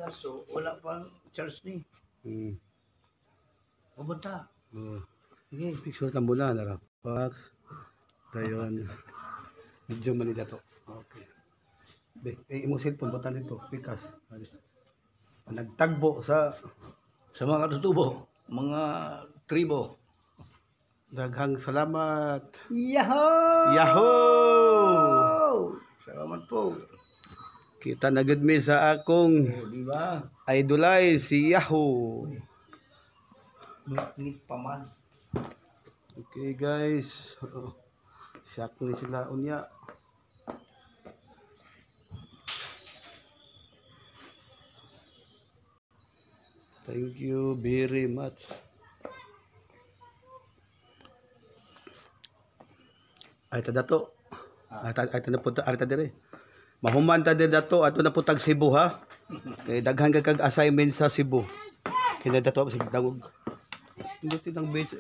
kaso wala pang charge ni. Pumunta. Sige, picture ka muna, narapax. Dayon. Medyo Manila to. Okay. Imong cellphone, butang dito, pikas. Nagtagbo sa mga katutubo, mga tribo. daghang salamat. Yahoo! Yahoo! Salamat po. Kita na gud mi sa akong Di ba? idolay si Yahoo. Ngit pa man. Okay guys. Siyak ni sila unya. Thank you very much. Ay ta dato. Ay ta na punta ari ta dire. Mahuman ta dire dato ato na putag Cebu ha. Kay daghan kag assignment sa Cebu. Kina dato sig dangog. Hindi tinang bench.